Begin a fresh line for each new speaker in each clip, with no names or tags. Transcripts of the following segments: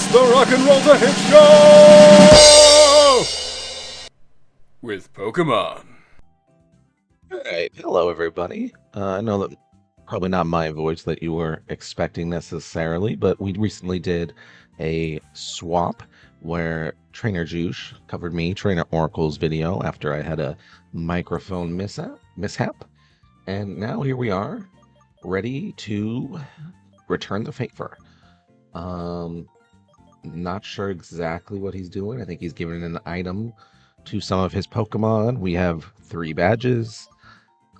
It's the Rock and Roll to Hit Show! With Pokemon.
Alright, hello everybody. I know that probably not my voice that you were expecting necessarily, but we recently did a swap where Trainer Joosh covered me, Trainer Oracle's video, after I had a microphone mishap. And now here we are, ready to return the favor. Not sure exactly what he's doing. I think he's giving an item to some of his Pokemon. We have 3 badges.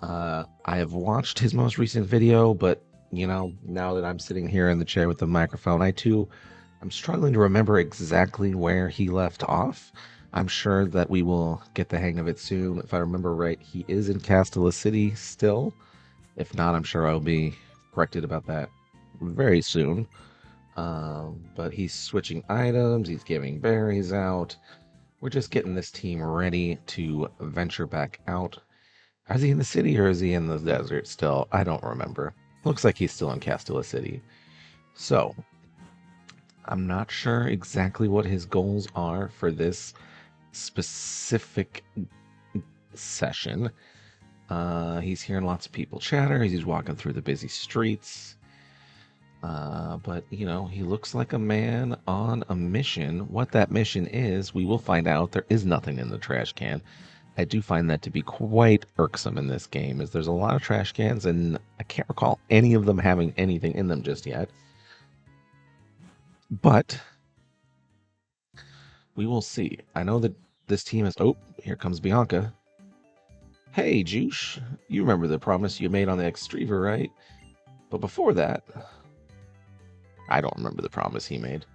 I have watched his most recent video, but now that I'm sitting here in the chair with the microphone, I'm struggling to remember exactly where he left off. I'm sure that we will get the hang of it soon. If I remember right, he is in Castilla City still. If not, I'm sure I'll be corrected about that very soon. But he's switching items, he's giving berries out. We're just getting this team ready to venture back out. Is he in the city or is he in the desert still? I don't remember. Looks like he's still in Castilla City. So, I'm not sure exactly what his goals are for this specific session. He's hearing lots of people chatter. He's walking through the busy streets. But, he looks like a man on a mission. What that mission is, we will find out. There is nothing in the trash can. I do find that to be quite irksome in this game, as there's a lot of trash cans, and I can't recall any of them having anything in them just yet. But we will see. I know that this team is... Oh, here comes Bianca. Hey, Joosh, you remember the promise you made on the Extrever, right? But before that... I don't remember the promise he made.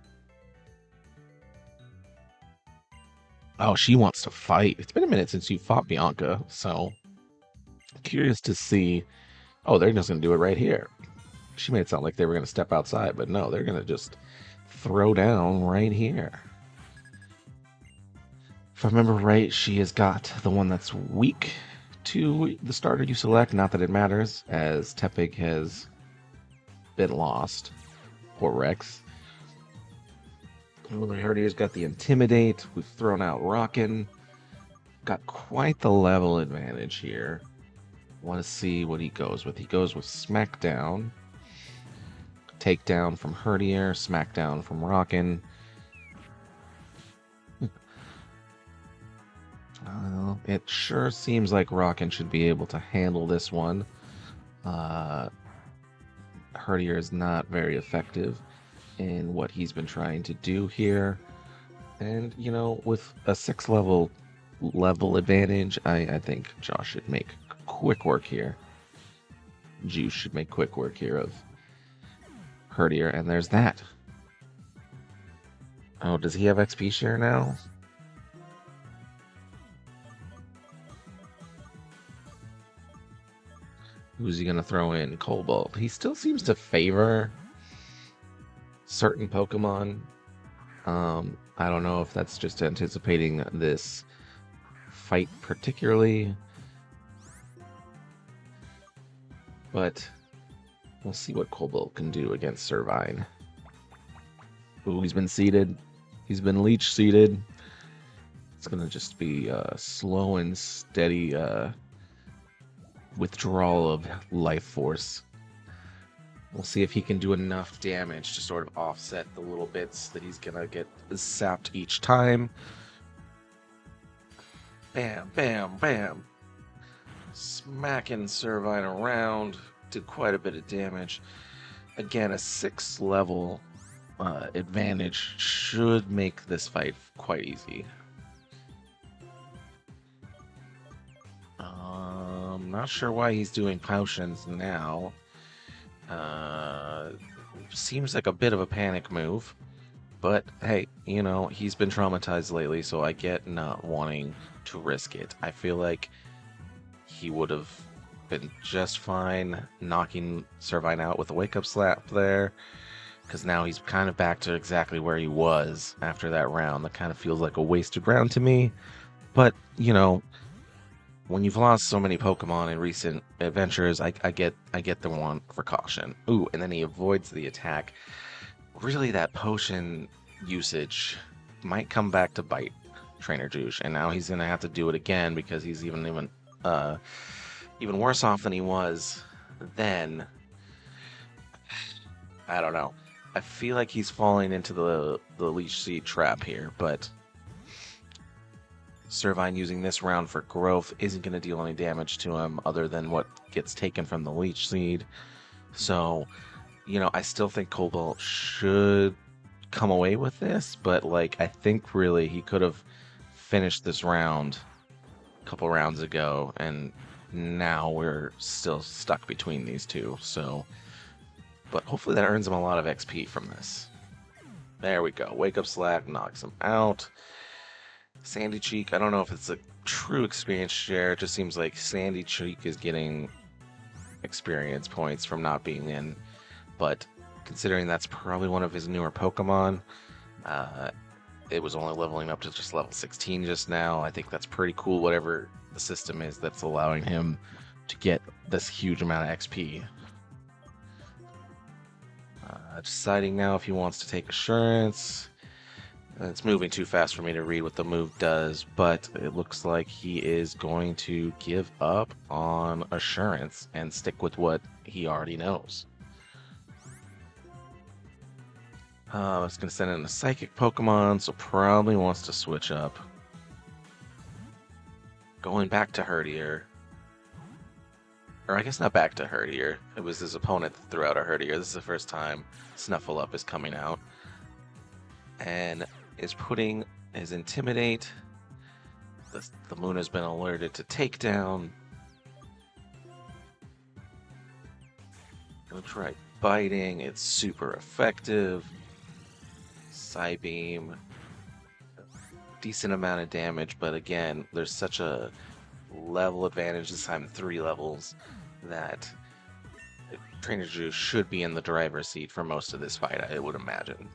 Oh, she wants to fight. It's been a minute since you fought Bianca, so curious to see. Oh, they're just going to do it right here. She made it sound like they were going to step outside, but no, they're going to just throw down right here. If I remember right, she has got the one that's weak to the starter you select. Not that it matters, as Tepig has been lost. Poor Rex. Herdier's got the Intimidate. We've thrown out Rockin'. Got quite the level advantage here. Want to see what he goes with. He goes with Smackdown. Takedown from Herdier. Smackdown from Rockin'. It sure seems like Rockin' should be able to handle this one. Herdier is not very effective in what he's been trying to do here. And, with a 6 level advantage, I think Josh should make quick work here. Juice should make quick work here of Herdier, and there's that. Oh, does he have XP share now? Who's he going to throw in? Cobalt. He still seems to favor certain Pokemon. I don't know if that's just anticipating this fight particularly. But we'll see what Cobalt can do against Servine. Ooh, he's been seeded. He's been leech seeded. It's going to just be a slow and steady withdrawal of life force. We'll see if he can do enough damage to sort of offset the little bits that he's gonna get sapped each time. Bam, bam, bam. Smacking Servine around. Did quite a bit of damage. Again, a 6 level advantage should make this fight quite easy. Not sure why he's doing potions now. Seems like a bit of a panic move. But hey, he's been traumatized lately, so I get not wanting to risk it. I feel like he would have been just fine knocking Servine out with a wake-up slap there. Because now he's kind of back to exactly where he was after that round. That kind of feels like a wasted round to me. But, when you've lost so many Pokemon in recent adventures, I get the want for caution. Ooh, and then he avoids the attack. Really, that potion usage might come back to bite Trainer Juice, and now he's gonna have to do it again because he's even worse off than he was then. I don't know. I feel like he's falling into the leech seed trap here, but Servine using this round for growth isn't going to deal any damage to him other than what gets taken from the leech seed. So, I still think Cobalt should come away with this, but like I think really he could have finished this round a couple rounds ago, and now we're still stuck between these two. So, but hopefully that earns him a lot of XP from this. There we go. Wake Up Slack knocks him out. Sandy Cheek, I don't know if it's a true experience share. It just seems like Sandy Cheek is getting experience points from not being in. But considering that's probably one of his newer Pokemon, it was only leveling up to just level 16 just now. I think that's pretty cool, whatever the system is that's allowing him to get this huge amount of XP. Deciding now if he wants to take Assurance. It's moving too fast for me to read what the move does, but it looks like he is going to give up on Assurance and stick with what he already knows. It's going to send in a Psychic Pokemon, so probably wants to switch up. Going back to Herdier. Or I guess not back to Herdier. It was his opponent that threw out a Herdier. This is the first time Snuffleup is coming out. And is putting his Intimidate. The moon has been alerted to Takedown. Gonna try biting. It's super effective. Psybeam. Decent amount of damage, but again, there's such a level advantage this time, 3 levels, that Trainer Juice should be in the driver's seat for most of this fight, I would imagine.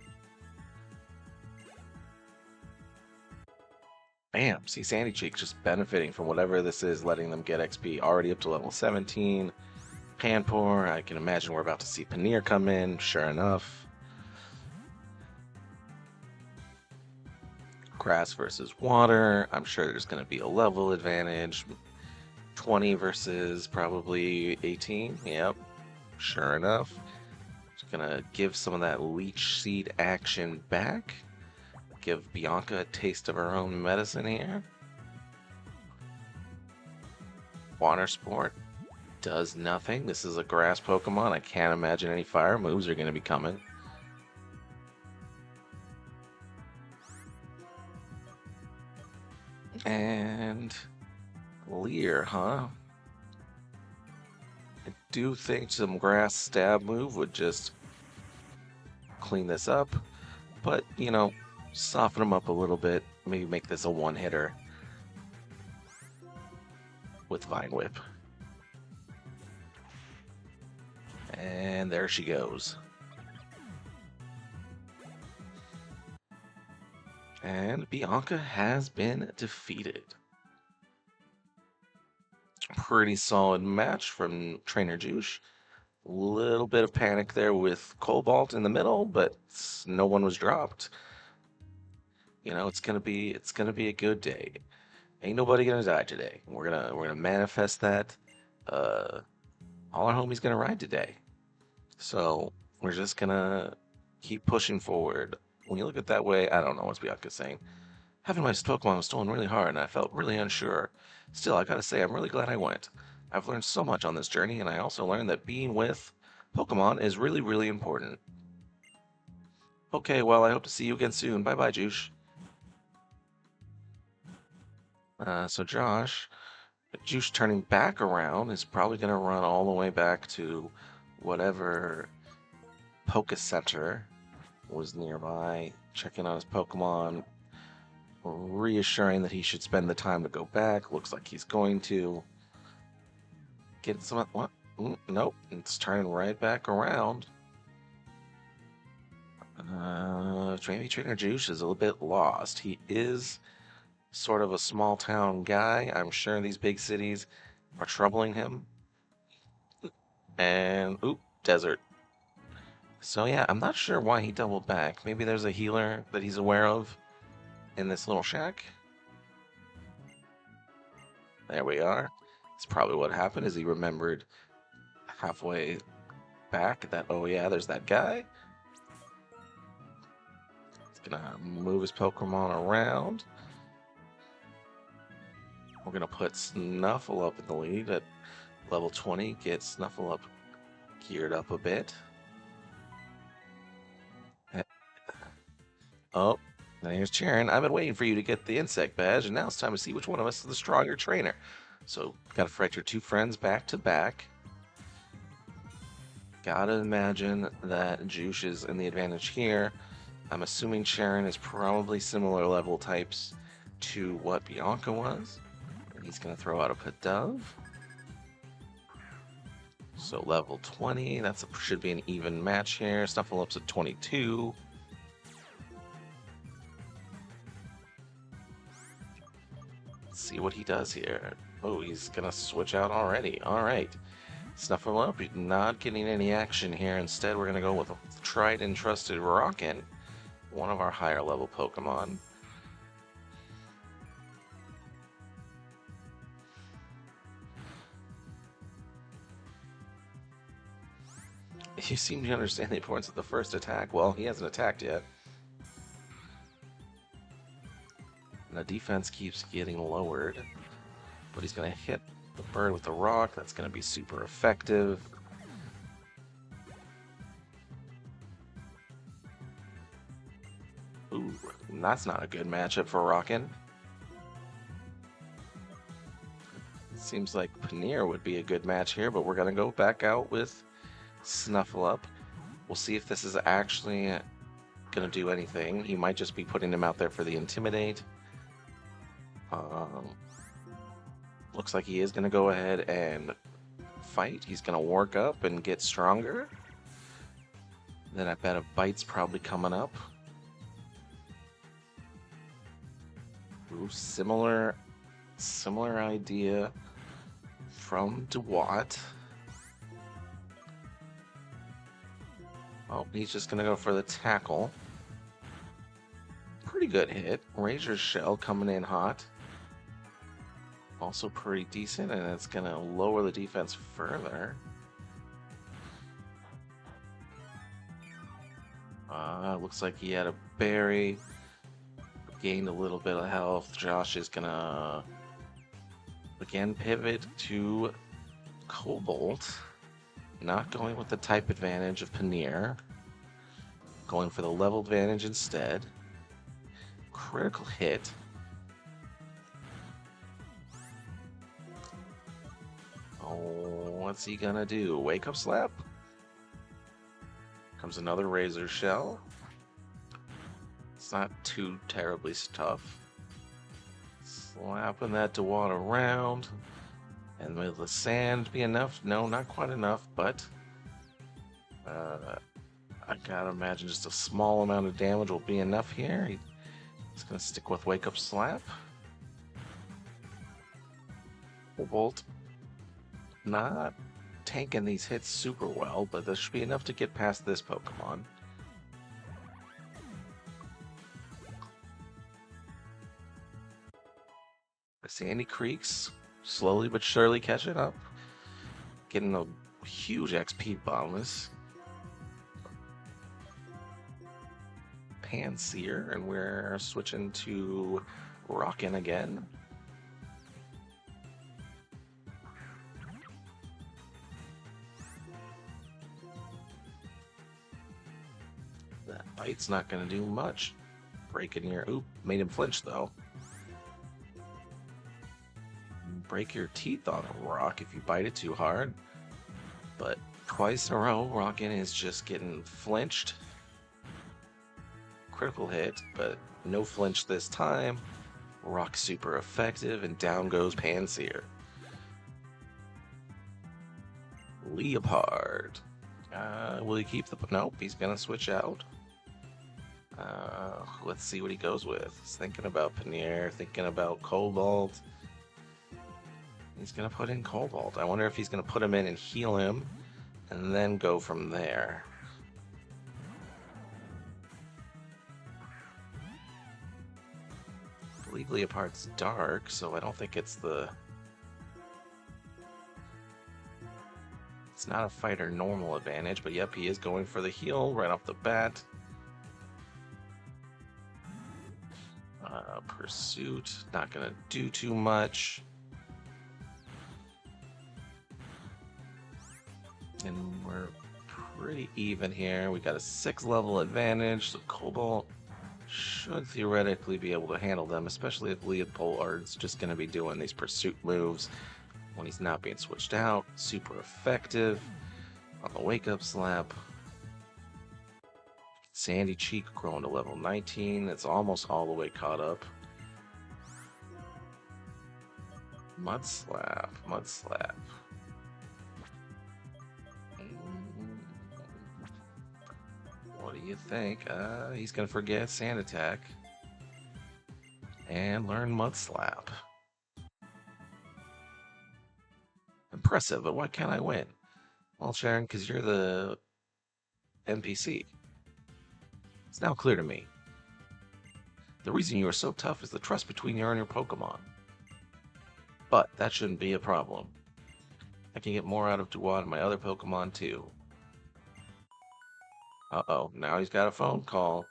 Bam! See, Sandy Cheek just benefiting from whatever this is, letting them get XP. Already up to level 17. Panpour, I can imagine we're about to see Paneer come in, sure enough. Grass versus water. I'm sure there's going to be a level advantage. 20 versus probably 18. Yep, sure enough. Just going to give some of that leech seed action back. Give Bianca a taste of her own medicine here. Water Sport does nothing. This is a grass Pokemon. I can't imagine any fire moves are going to be coming. And Leer, huh? I do think some grass stab move would just clean this up, but soften them up a little bit. Maybe make this a one-hitter with Vine Whip. And there she goes. And Bianca has been defeated. Pretty solid match from Trainer Juice. Little bit of panic there with Cobalt in the middle, but no one was dropped. It's gonna be a good day. Ain't nobody gonna die today. We're gonna manifest that. All our homies gonna ride today. So we're just gonna keep pushing forward. When you look at it that way, I don't know what's Bianca saying. Having my Pokemon was stolen really hard, and I felt really unsure. Still, I gotta say, I'm really glad I went. I've learned so much on this journey, and I also learned that being with Pokemon is really, really important. Okay, well, I hope to see you again soon. Bye-bye, Juice. So Josh, Juice turning back around is probably going to run all the way back to whatever Poke Center was nearby, checking on his Pokemon, reassuring that he should spend the time to go back. Looks like he's going to. Get some. What? Nope. It's turning right back around. Maybe Trainer Juice is a little bit lost. He is sort of a small town guy. I'm sure these big cities are troubling him. And, desert. So yeah, I'm not sure why he doubled back. Maybe there's a healer that he's aware of in this little shack. There we are. It's probably what happened is he remembered halfway back that, oh yeah, there's that guy. He's gonna move his Pokemon around. We're gonna put Snuffle up in the lead at level 20. Get Snuffle up geared up a bit. Oh, there's Charon. I've been waiting for you to get the insect badge, and now it's time to see which one of us is the stronger trainer. So, gotta fight your two friends back to back. Gotta imagine that Joosh is in the advantage here. I'm assuming Charon is probably similar level types to what Bianca was. And he's gonna throw out a Pidove. So level 20, should be an even match here. Snuffleup's at 22. Let's see what he does here. Oh, he's gonna switch out already. Alright. Snuffleup not getting any action here. Instead, we're gonna go with a tried and trusted Rockin', one of our higher level Pokemon. You seem to understand the importance of the first attack. Well, he hasn't attacked yet. And the defense keeps getting lowered. But he's going to hit the bird with the rock. That's going to be super effective. Ooh, that's not a good matchup for Rockin'. Seems like Paneer would be a good match here, but we're going to go back out with Snuffleup. We'll see if this is actually going to do anything. He might just be putting him out there for the Intimidate. Looks like he is going to go ahead and fight. He's going to work up and get stronger. Then I bet a Bite's probably coming up. Ooh, similar idea from DeWatt. Oh, he's just going to go for the tackle. Pretty good hit. Razor Shell coming in hot. Also pretty decent, and it's going to lower the defense further. Looks like he had a berry. Gained a little bit of health. Josh is going to again pivot to Cobalt. Not going with the type advantage of Paneer. Going for the level advantage instead. Critical hit. Oh, what's he gonna do? Wake up slap? Comes another Razor Shell. It's not too terribly tough. Slapping that DeWatt around. And will the sand be enough? No, not quite enough, but I gotta imagine just a small amount of damage will be enough here. He's gonna stick with Wake Up Slap. Bolt not tanking these hits super well, but this should be enough to get past this Pokemon. Sandy Creek's slowly but surely catching up. Getting a huge XP bonus. Panseer, and we're switching to Rockin' again. That bite's not going to do much. Breaking your... Oop, made him flinch though. Break your teeth on a rock if you bite it too hard. But twice in a row, Rockin' is just getting flinched. Critical hit, but no flinch this time. Rock super effective, and down goes Panseer. Leopard. Will he keep the... Nope, he's gonna switch out. Let's see what he goes with. He's thinking about Paneer, thinking about Cobalt. He's gonna put in Cobalt. I wonder if he's gonna put him in and heal him, and then go from there. believe Leopard's dark, so I don't think it's the... It's not a fighter normal advantage, but yep, he is going for the heal right off the bat. Pursuit, not gonna do too much. And we're pretty even here. We got a 6 level advantage, so Cobalt should theoretically be able to handle them, especially if Leopold's just going to be doing these pursuit moves when he's not being switched out. Super effective on the wake up slap. Sandy Cheek growing to level 19. That's almost all the way caught up. Mud Slap, Mud Slap. What do you think? He's going to forget Sand Attack and learn Mud Slap. Impressive, but why can't I win? Well, Sharon, because you're the NPC. It's now clear to me. The reason you are so tough is the trust between you and your Pokemon. But that shouldn't be a problem. I can get more out of Duat and my other Pokemon too. Uh-oh, now he's got a phone call.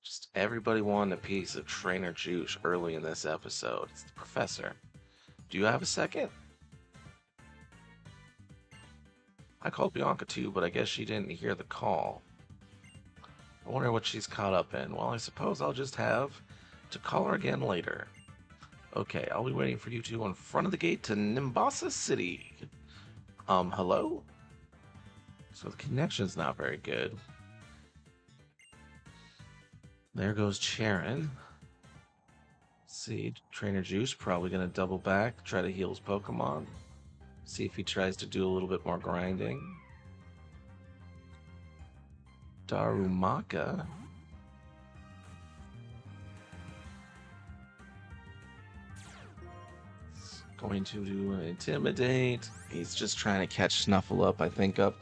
Just everybody wanted a piece of Trainer Joosh early in this episode. It's the professor. Do you have a second? I called Bianca too, but I guess she didn't hear the call. I wonder what she's caught up in. Well, I suppose I'll just have to call her again later. Okay, I'll be waiting for you two in front of the gate to Nimbasa City. Hello? So the connection's not very good. There goes Charon. See, Trainer Joosh probably going to double back, try to heal his Pokemon. See if he tries to do a little bit more grinding. Darumaka. It's going to do an Intimidate. He's just trying to catch Snuffleup, I think, up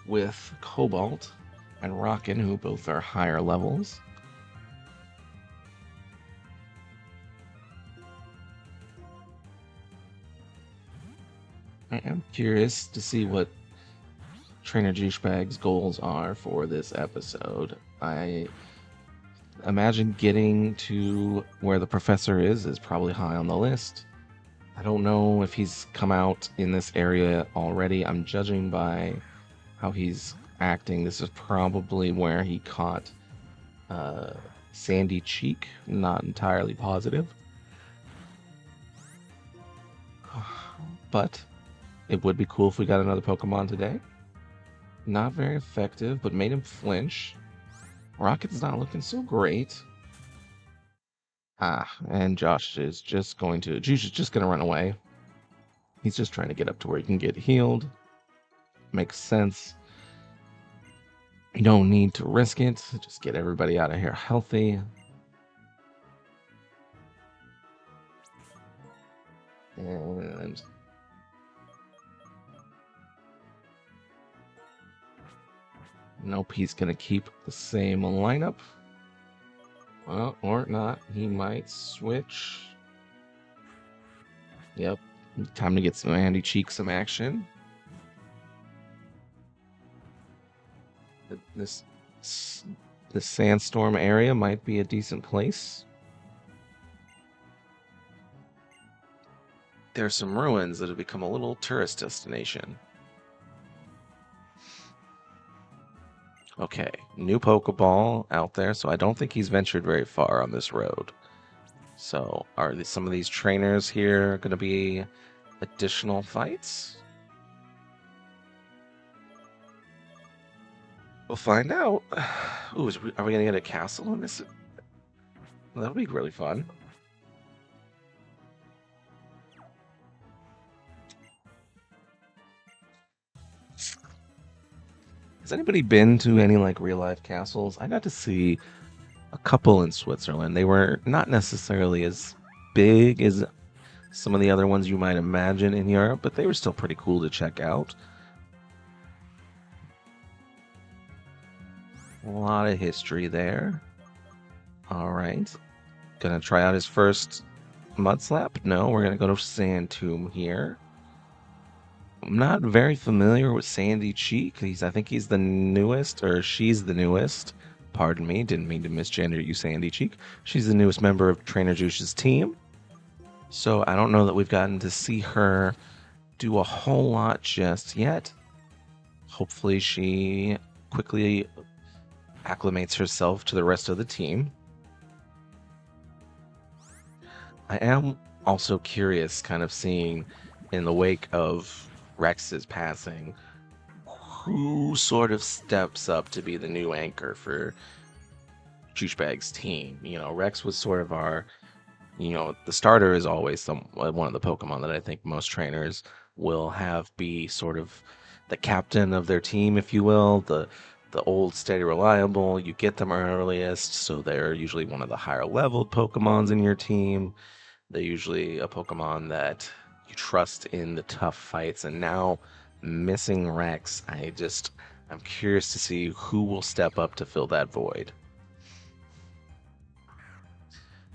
with Cobalt and Rockin', who both are higher levels. I am curious to see what Trainer JooshBagg's goals are for this episode. I imagine getting to where the professor is probably high on the list. I don't know if he's come out in this area already. I'm judging by how he's acting. This is probably where he caught Sandy Cheek. Not entirely positive. But it would be cool if we got another Pokemon today. Not very effective, but made him flinch. Rocket's not looking so great. And Joosh is just going to run away. He's just trying to get up to where he can get healed. Makes sense. You don't need to risk it. Just get everybody out of here healthy. And nope, he's going to keep the same lineup. Well, or not. He might switch. Yep. Time to get some Sandy Cheek some action. This sandstorm area might be a decent place. There's some ruins that have become a little tourist destination. Okay, new Pokeball out there, so I don't think he's ventured very far on this road. So, are some of these trainers here going to be additional fights? We'll find out. Ooh, are we going to get a castle in this? That'll be really fun. Has anybody been to any like real life castles? I got to see a couple in Switzerland. They were not necessarily as big as some of the other ones you might imagine in Europe, but they were still pretty cool to check out. A lot of history there. All right. Gonna try out his first Mud Slap? No, we're gonna go to Sand Tomb here. I'm not very familiar with Sandy Cheek. I think he's the newest, or she's the newest. Pardon me, didn't mean to misgender you, Sandy Cheek. She's the newest member of Trainer Joosh's team. So I don't know that we've gotten to see her do a whole lot just yet. Hopefully she quickly acclimates herself to the rest of the team. I am also curious, kind of seeing in the wake of Rex's passing, who sort of steps up to be the new anchor for JooshBagg's team. You know, Rex was sort of our, the starter is always one of the Pokemon that I think most trainers will have be sort of the captain of their team, if you will, the old, steady, reliable. You get them earliest, so they're usually one of the higher leveled Pokemons in your team. They're usually a Pokemon that you trust in the tough fights. And now, missing Rex, I'm curious to see who will step up to fill that void.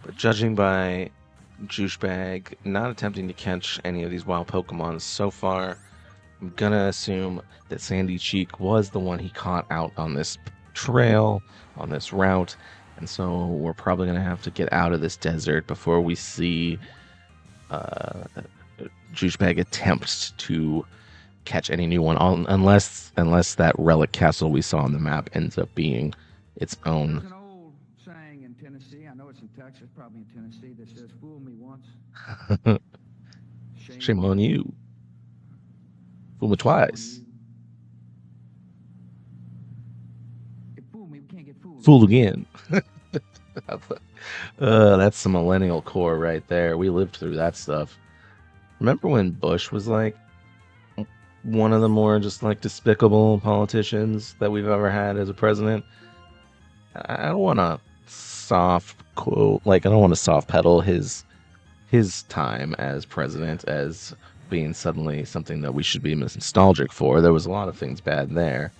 But judging by JooshBagg not attempting to catch any of these wild Pokemon so far, I'm gonna assume that Sandy Cheek was the one he caught out on this trail, on this route, and so we're probably gonna have to get out of this desert before we see JooshBagg attempts to catch any new one, unless that relic castle we saw on the map ends up being its own.
There's an old saying in Tennessee, I know it's in Texas, probably in Tennessee, that says, "Fool me once,
shame on you. Fool me twice.
If fool me, we can't get fooled.
Fool again." That's some millennial core right there. We lived through that stuff. Remember when Bush was like one of the more just like despicable politicians that we've ever had as a president? I don't want to soft quote, like I don't want to soft pedal his time as president as being suddenly something that we should be nostalgic for. There was a lot of things bad there,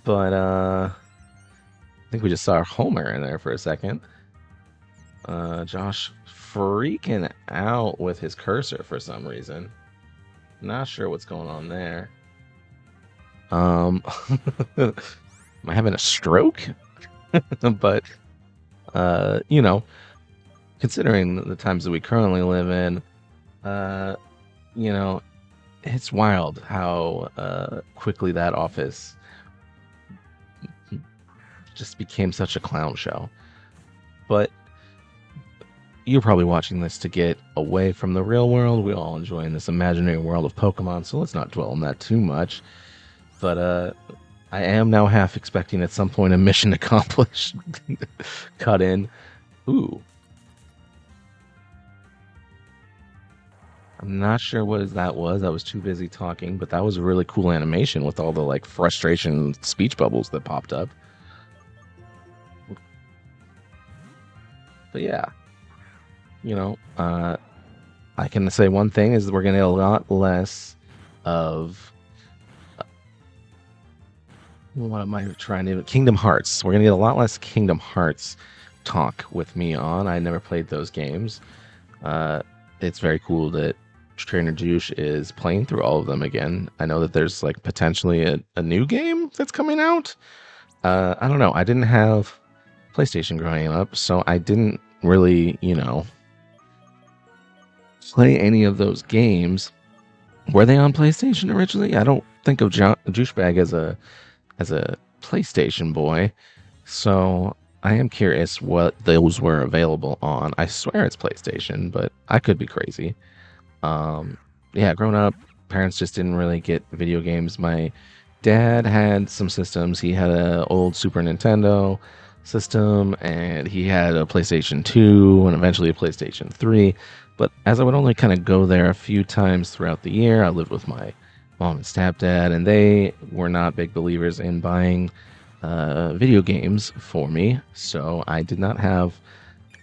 but I think we just saw Homer in there for a second. Josh freaking out with his cursor for some reason. Not sure what's going on there. Am I having a stroke? But considering the times that we currently live in, it's wild how quickly that office just became such a clown show. But you're probably watching this to get away from the real world. We're all enjoying this imaginary world of Pokemon, so let's not dwell on that too much. But I am now half expecting at some point a mission accomplished cut in. Ooh. I'm not sure what that was. I was too busy talking, but that was a really cool animation with all the like frustration speech bubbles that popped up. But yeah, I can say one thing is that we're going to get a lot less of what am I trying to Kingdom Hearts. We're going to get a lot less Kingdom Hearts talk with me on. I never played those games. It's very cool that Trainer Joosh is playing through all of them again. I know that there's like potentially a new game that's coming out. I don't know. I didn't have PlayStation growing up, so I didn't really, play any of those games. Were they on PlayStation originally? I don't think of JooshBagg as a PlayStation boy, so I am curious what those were available on. I swear it's PlayStation, but I could be crazy. Yeah, growing up, parents just didn't really get video games. My dad had some systems. He had an old Super Nintendo system, and he had a PlayStation 2 and eventually a PlayStation 3. But as I would only kind of go there a few times throughout the year, I lived with my mom and stepdad, and they were not big believers in buying video games for me. So I did not have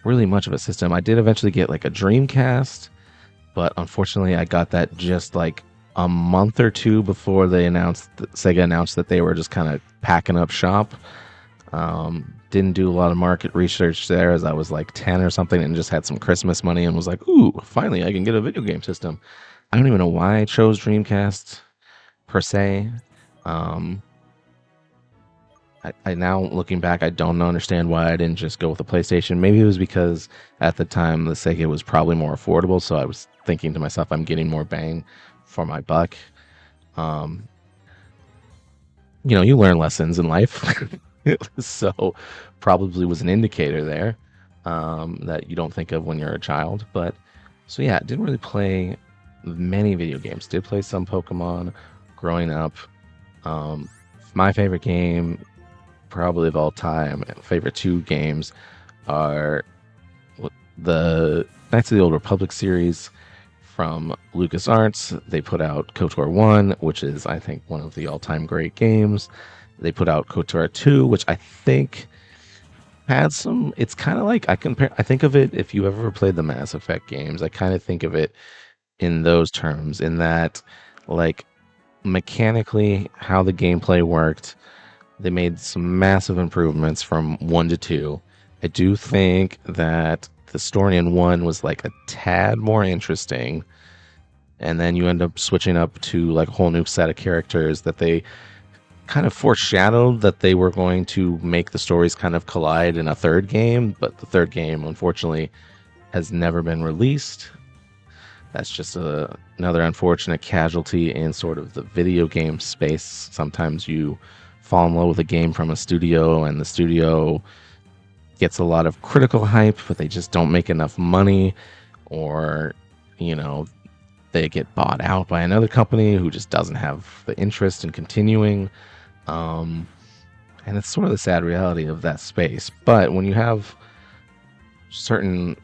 really much of a system. I did eventually get like a Dreamcast, but unfortunately I got that just like a month or two before Sega announced that they were just kind of packing up shop. didn't do a lot of market research there, as I was like 10 or something and just had some Christmas money and was like, ooh, finally I can get a video game system. I don't even know why I chose Dreamcast per se. I now, looking back, I don't understand why I didn't just go with the PlayStation. Maybe it was because at the time the Sega was probably more affordable, so I was thinking to myself, I'm getting more bang for my buck. You learn lessons in life. So probably was an indicator there that you don't think of when you're a child. But so yeah, didn't really play many video games. Did play some Pokemon growing up. My favorite game, probably of all time, favorite two games are the Knights of the Old Republic series from LucasArts. They put out KOTOR 1, which is, I think, one of the all-time great games. They put out KOTOR 2, which I think had some... It's kind of like... I think of it, if you ever played the Mass Effect games, I kind of think of it in those terms, in that, like, mechanically, how the gameplay worked, they made some massive improvements from 1 to 2. I do think that the story in 1 was like a tad more interesting, and then you end up switching up to like a whole new set of characters that they kind of foreshadowed that they were going to make the stories kind of collide in a third game, but the third game, unfortunately, has never been released. That's just another unfortunate casualty in sort of the video game space. Sometimes you fall in love with a game from a studio, and the studio gets a lot of critical hype, but they just don't make enough money, or, they get bought out by another company who just doesn't have the interest in continuing. And it's sort of the sad reality of that space. But when you have certain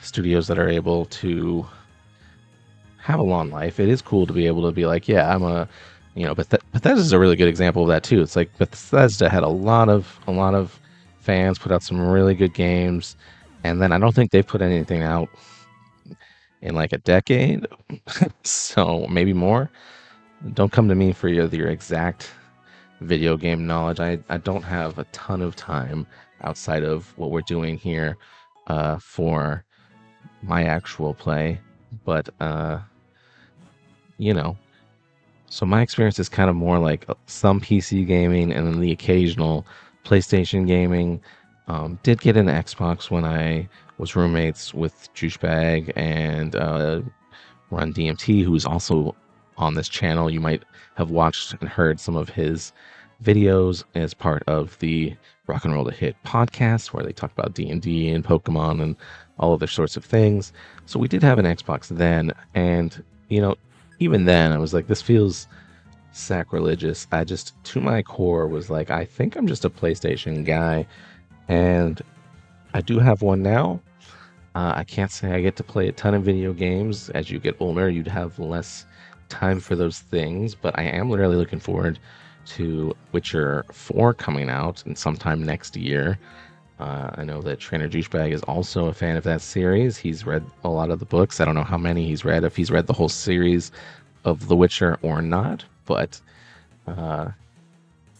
studios that are able to have a long life, it is cool to be able to be like, yeah, I'm a, Bethesda is a really good example of that too. It's like Bethesda had a lot of fans, put out some really good games, and then I don't think they've put anything out in like a decade, so maybe more. Don't come to me for your exact video game knowledge. I don't have a ton of time outside of what we're doing here for my actual play, but so my experience is kind of more like some PC gaming and then the occasional PlayStation gaming. Did get an Xbox when I was roommates with JooshBagg and Run DMT, who is also on this channel. You might have watched and heard some of his videos as part of the Rock and Roll to Hit podcast, where they talk about D&D and Pokemon and all other sorts of things. So we did have an Xbox then, and even then I was like, this feels sacrilegious. I just, to my core, was like, I think I'm just a PlayStation guy, and I do have one now. I can't say I get to play a ton of video games. As you get older, you'd have less time for those things, but I am really looking forward to Witcher 4 coming out and sometime next year. I know that Trainer JooshBagg is also a fan of that series. He's read a lot of the books. I don't know how many he's read, if he's read the whole series of The Witcher or not, but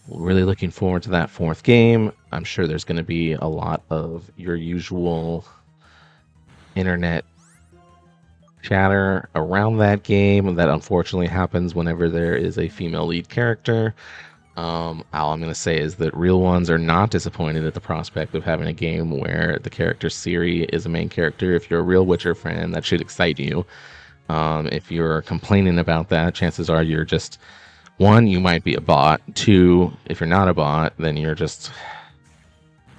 really looking forward to that fourth game. I'm sure there's going to be a lot of your usual internet chatter around that game that unfortunately happens whenever there is a female lead character. All I'm going to say is that real ones are not disappointed at the prospect of having a game where the character Ciri is a main character. If you're a real Witcher fan, that should excite you. If you're complaining about that, chances are you're just, one, you might be a bot. Two, if you're not a bot, then you're just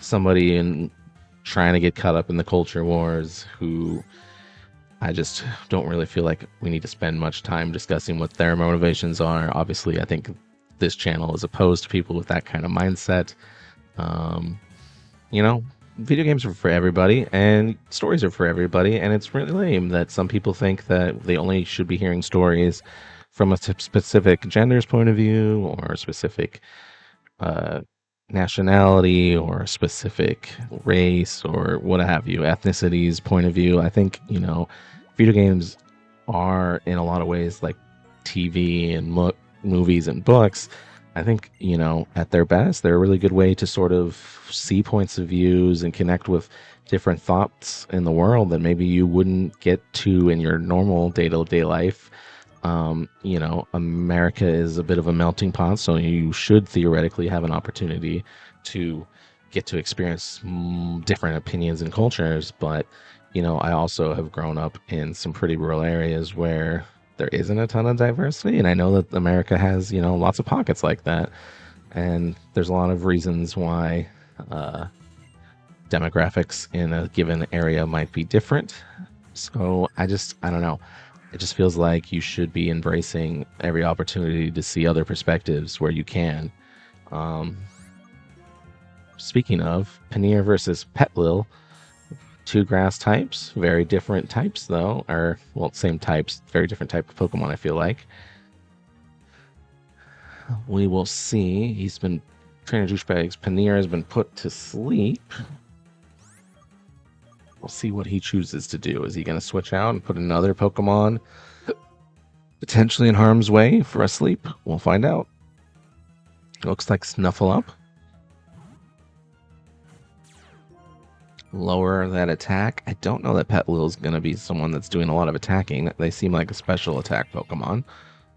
somebody trying to get caught up in the culture wars who I just don't really feel like we need to spend much time discussing what their motivations are. Obviously, I think this channel is opposed to people with that kind of mindset. Video games are for everybody, and stories are for everybody, and it's really lame that some people think that they only should be hearing stories from a specific gender's point of view, or a specific nationality, or a specific race, or what have you, ethnicity's point of view. I think, video games are in a lot of ways like TV and movies and books. I think, at their best, they're a really good way to sort of see points of views and connect with different thoughts in the world that maybe you wouldn't get to in your normal day-to-day life. America is a bit of a melting pot, so you should theoretically have an opportunity to get to experience different opinions and cultures. But, I also have grown up in some pretty rural areas where there isn't a ton of diversity. And I know that America has, lots of pockets like that. And there's a lot of reasons why demographics in a given area might be different. So I don't know. It just feels like you should be embracing every opportunity to see other perspectives where you can. Speaking of, Paneer versus Petlil, two grass types, very different types though, or well, same types, very different type of Pokemon, I feel like. We will see. Trainer JooshBagg's Paneer has been put to sleep. We'll see what he chooses to do. Is he going to switch out and put another Pokemon potentially in harm's way for a sleep? We'll find out. Looks like Snuffleup. Lower that attack. I don't know that Petlil is going to be someone that's doing a lot of attacking. They seem like a special attack Pokemon.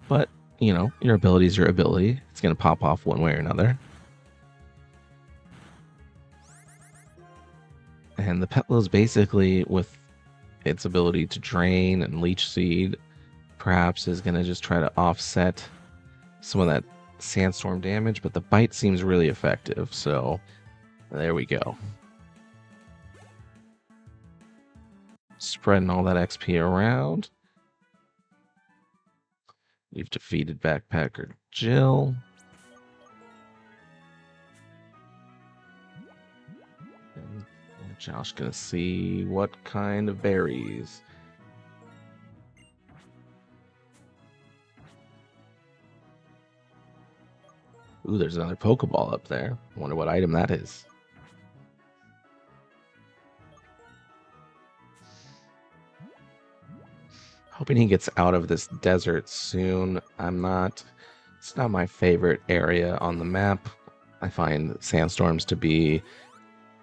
But, your ability is your ability. It's going to pop off one way or another. And the Petlil is basically, with its ability to drain and leech seed, perhaps is going to just try to offset some of that sandstorm damage, but the bite seems really effective, so there we go. Spreading all that XP around. We've defeated Backpacker Jill. And Josh gonna see what kind of berries. Ooh, there's another Pokeball up there. I wonder what item that is. Hoping he gets out of this desert soon. It's not my favorite area on the map. I find sandstorms to be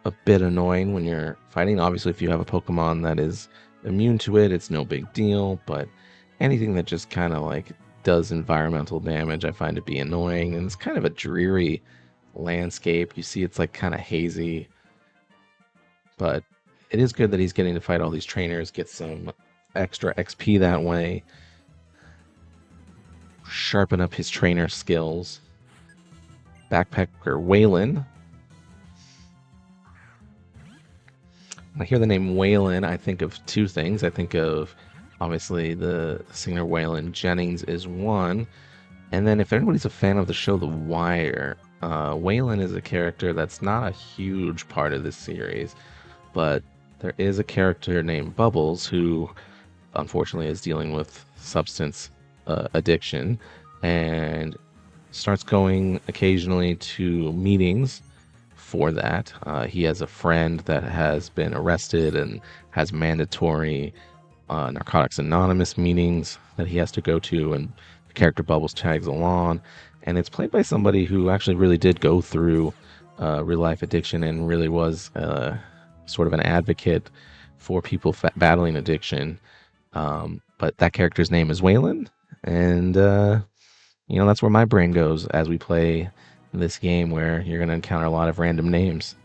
a bit annoying when you're fighting. Obviously, if you have a Pokemon that is immune to it, it's no big deal, but anything that just kind of like does environmental damage, I find to be annoying. And it's kind of a dreary landscape. You see it's like kind of hazy, but it is good that he's getting to fight all these trainers, get some extra XP that way, sharpen up his trainer skills. Backpacker Waylon. When I hear the name Waylon, I think of two things. I think of, obviously, the singer Waylon Jennings is one. And then if anybody's a fan of the show The Wire, Waylon is a character that's not a huge part of this series, but there is a character named Bubbles who unfortunately is dealing with substance addiction and starts going occasionally to meetings for that. He has a friend that has been arrested and has mandatory Narcotics Anonymous meetings that he has to go to, and the character Bubbles tags along. And it's played by somebody who actually really did go through real life addiction and really was sort of an advocate for people battling addiction. But that character's name is Waylon, and that's where my brain goes as we play this game, where you're going to encounter a lot of random names.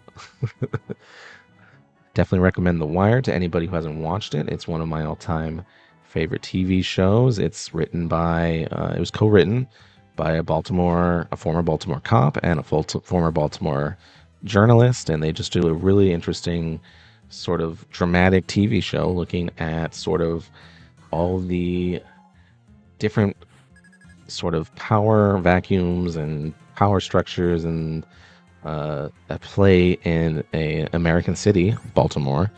Definitely recommend The Wire to anybody who hasn't watched it. It's one of my all-time favorite TV shows. It's written by, it was co-written by a former Baltimore cop and a former Baltimore journalist, and they just do a really interesting sort of dramatic TV show looking at sort of all the different sort of power vacuums and power structures and at play in a American city, Baltimore.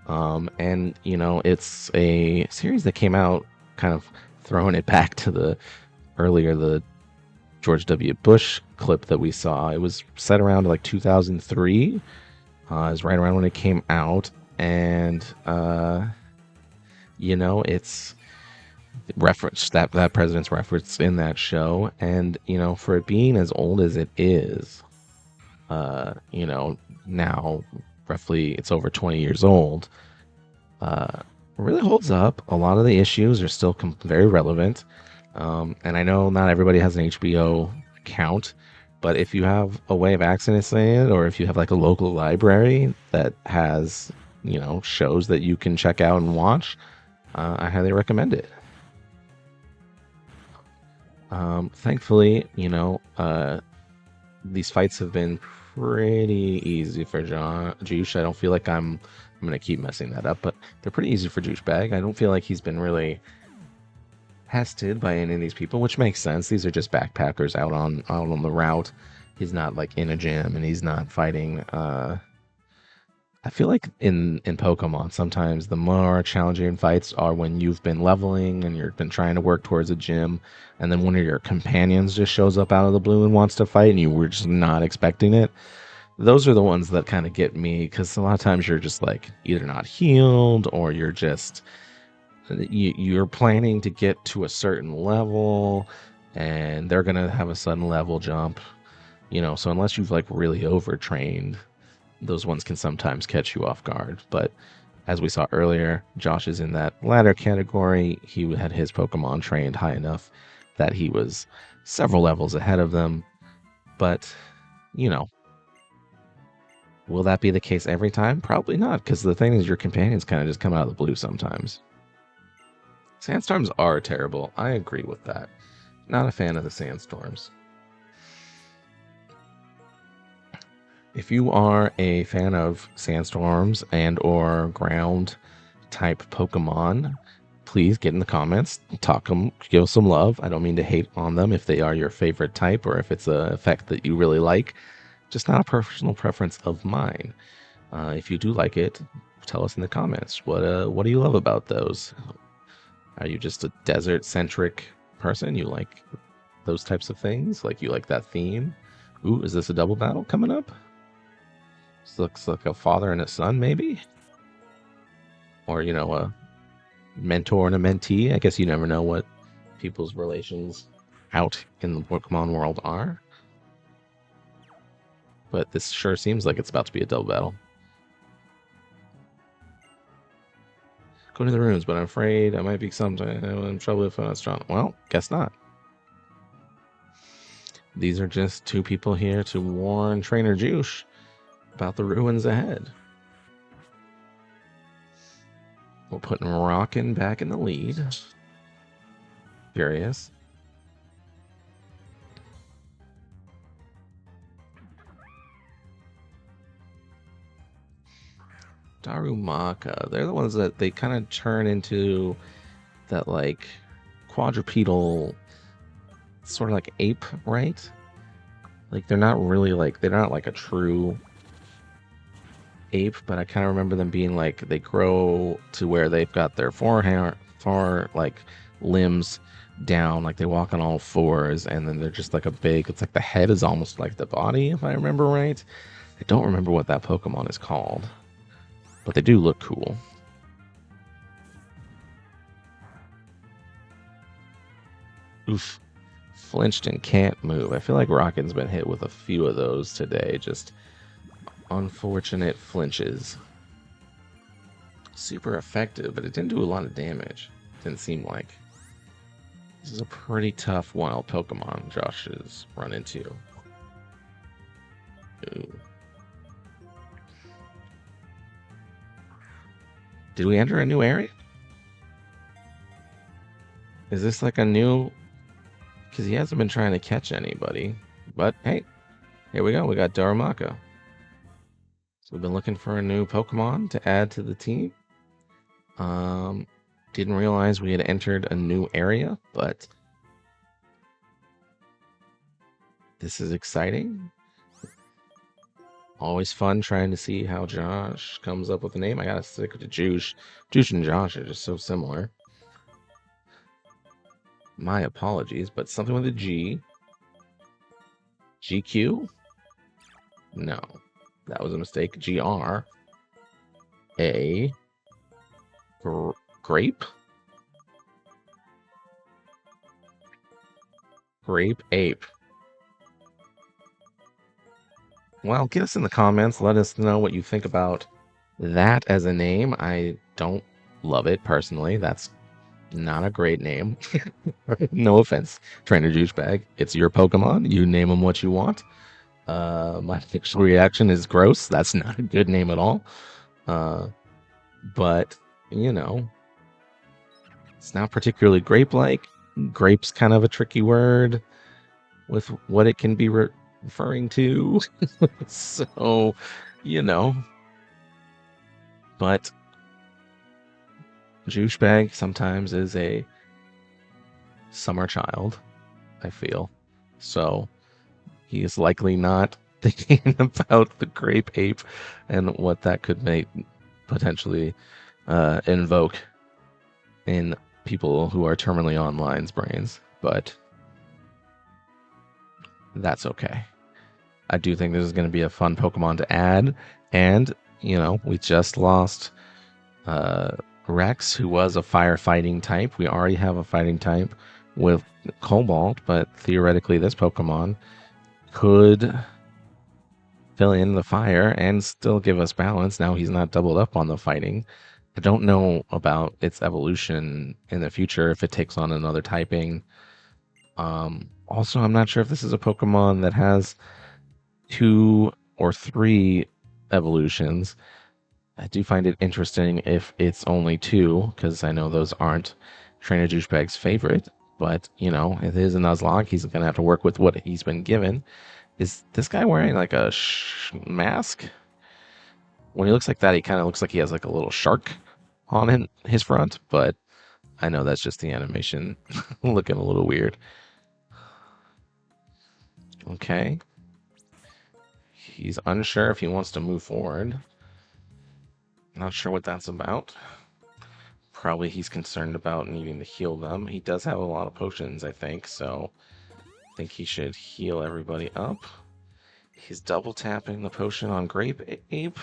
And it's a series that came out kind of throwing it back to the George W. Bush clip that we saw. It was set around like 2003. It was right around when it came out, and it's reference that president's reference in that show, and you know, for it being as old as it is, you know, now roughly it's over 20 years old, really holds up. A lot of the issues are still very relevant, and I know not everybody has an HBO account, but if you have a way of accessing it, or if you have like a local library that has, you know, shows that you can check out and watch, I highly recommend it. Thankfully, you know, these fights have been pretty easy for Joosh. I don't feel like I'm gonna keep messing that up, but they're pretty easy for JooshBagg. I don't feel like he's been really tested by any of these people, which makes sense. These are just backpackers out on the route. He's not like in a gym, and he's not fighting. I feel like in Pokemon, sometimes the more challenging fights are when you've been leveling and you've been trying to work towards a gym, and then one of your companions just shows up out of the blue and wants to fight, and you were just not expecting it. Those are the ones that kind of get me, because a lot of times you're just like either not healed, or you're just you're planning to get to a certain level, and they're gonna have a sudden level jump, you know. So unless you've like really overtrained, those ones can sometimes catch you off guard. But as we saw earlier, Josh is in that latter category. He had his Pokemon trained high enough that he was several levels ahead of them. But, you know, will that be the case every time? Probably not, because the thing is, your companions kind of just come out of the blue sometimes. Sandstorms are terrible. I agree with that. Not a fan of the sandstorms. If you are a fan of sandstorms and or ground type Pokemon, please get in the comments, talk them, give us some love. I don't mean to hate on them if they are your favorite type, or if it's an effect that you really like. Just not a personal preference of mine. If you do like it, tell us in the comments. What do you love about those? Are you just a desert-centric person? You like those types of things? Like, you like that theme? Ooh, is this a double battle coming up? This looks like a father and a son, maybe? Or, you know, a mentor and a mentee. I guess you never know what people's relations out in the Pokemon world are. But this sure seems like it's about to be a double battle. Go to the rooms, but I'm afraid I might be in trouble if I'm not strong. Well, guess not. These are just two people here to warn Trainer Joosh about the ruins ahead. We're putting Rockin' back in the lead. Furious. Darumaka. They're the ones that they kind of turn into that like quadrupedal sort of like ape, right? Like they're not really like, they're not like a true ape, but I kind of remember them being like, they grow to where they've got their far like limbs down, like they walk on all fours, and then they're just like a big, it's like the head is almost like the body, if I remember right. I don't remember what that Pokemon is called, but they do look cool. Oof. Flinched and can't move. I feel like Rockin's been hit with a few of those today. Just unfortunate flinches. Super effective, but it didn't do a lot of damage. Didn't seem like. This is a pretty tough wild Pokemon Josh has run into. Ooh. Did we enter a new area? Is this like a new... Because he hasn't been trying to catch anybody. But hey, here we go. We got Darumaka. So we've been looking for a new Pokemon to add to the team. Didn't realize we had entered a new area, but this is exciting. Always fun trying to see how Josh comes up with a name. I gotta stick to Joosh. Joosh and Josh are just so similar. My apologies, but something with a G. GQ? No, that was a mistake. GR. A. Grape? Grape Ape. Well, get us in the comments. Let us know what you think about that as a name. I don't love it personally. That's not a great name. No offense, Trainer JooshBagg. It's your Pokemon. You name them what you want. My initial reaction is gross. That's not a good name at all. But, you know, it's not particularly grape-like. Grape's kind of a tricky word with what it can be referring to. So, you know. But JooshBagg sometimes is a summer child, I feel. So he is likely not thinking about the grape ape and what that could make potentially invoke in people who are terminally online's brains. But that's okay. I do think this is going to be a fun Pokemon to add. And, you know, we just lost Rex, who was a firefighting type. We already have a fighting type with Cobalt, but theoretically this Pokemon could fill in the fire and still give us balance. Now he's not doubled up on the fighting. I don't know about its evolution in the future, if it takes on another typing. Also, I'm not sure if this is a Pokemon that has 2 or 3 evolutions. I do find it interesting if it's only 2, because I know those aren't Trainer JooshBagg's favorite. But, you know, it is a Nuzlock. He's going to have to work with what he's been given. Is this guy wearing like a mask? When he looks like that, he kind of looks like he has like a little shark on his front. But I know that's just the animation looking a little weird. Okay. He's unsure if he wants to move forward. Not sure what that's about. Probably he's concerned about needing to heal them. He does have a lot of potions, I think, so I think he should heal everybody up. He's double tapping the potion on Grape Ape.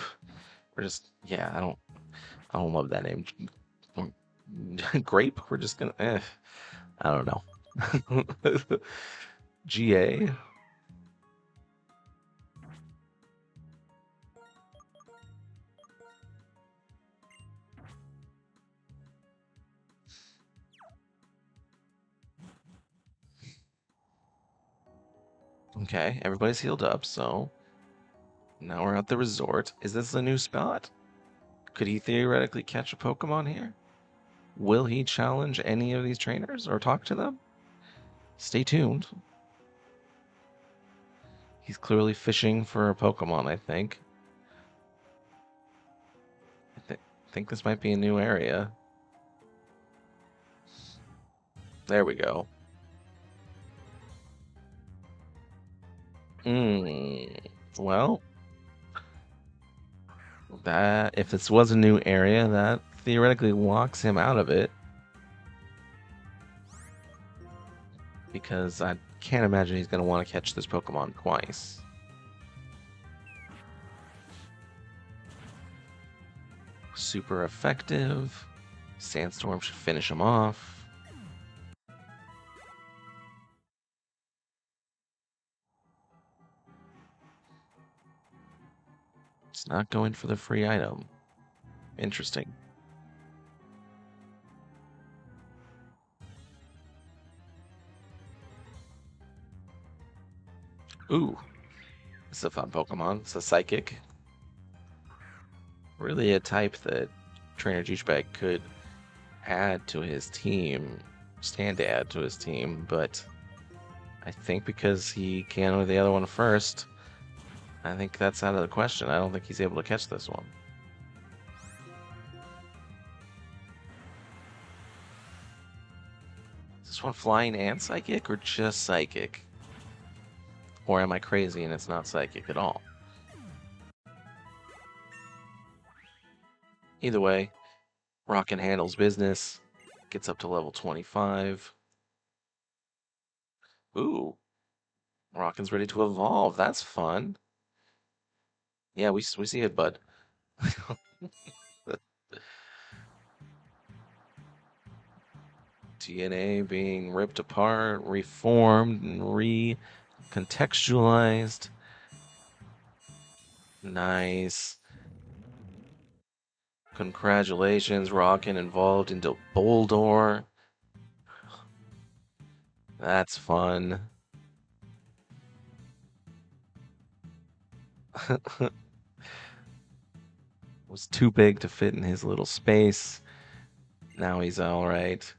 We're just, yeah, I don't love that name. Grape? We're just gonna, I don't know. GA. Okay, everybody's healed up, so now we're at the resort. Is this a new spot? Could he theoretically catch a Pokemon here? Will he challenge any of these trainers or talk to them? Stay tuned. He's clearly fishing for a Pokemon, I think. I think this might be a new area. There we go. Well, that if this was a new area, that theoretically locks him out of it. Because I can't imagine he's going to want to catch this Pokemon twice. Super effective. Sandstorm should finish him off. It's not going for the free item. Interesting. Ooh, this is a fun Pokemon. It's a Psychic. Really a type that Trainer JooshBagg could add to his team, stand to add to his team, but I think because he can with the other one first, I think that's out of the question. I don't think he's able to catch this one. Is this one Flying and Psychic or just Psychic? Or am I crazy and it's not Psychic at all? Either way, Rockin' handles business. Gets up to level 25. Ooh. Rockin's ready to evolve. That's fun. Yeah, we see it, bud. DNA being ripped apart, reformed, and recontextualized. Nice. Congratulations, Rockin' involved into Boldor. That's fun. Was too big to fit in his little space. Now he's alright.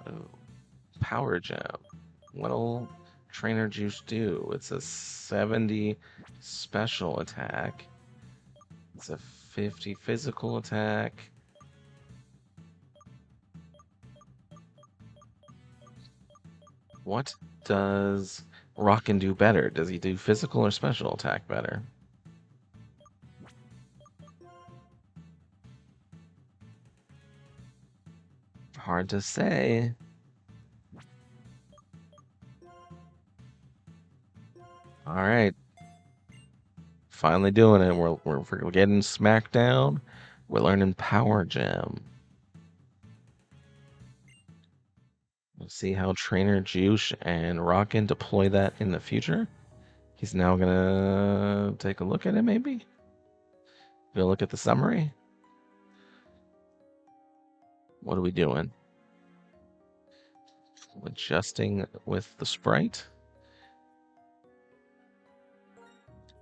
Oh, Power Gem. What'll Trainer Juice do? It's a 70 special attack. It's a 50 physical attack. What does Rockin' do better? Does he do physical or special attack better? Hard to say. All right. Finally doing it. We're getting smacked down. We're learning Power Gem. Let's see how Trainer Juice and Rockin' deploy that in the future. He's now gonna take a look at it, maybe? Gonna look at the summary. What are we doing? Adjusting with the sprite.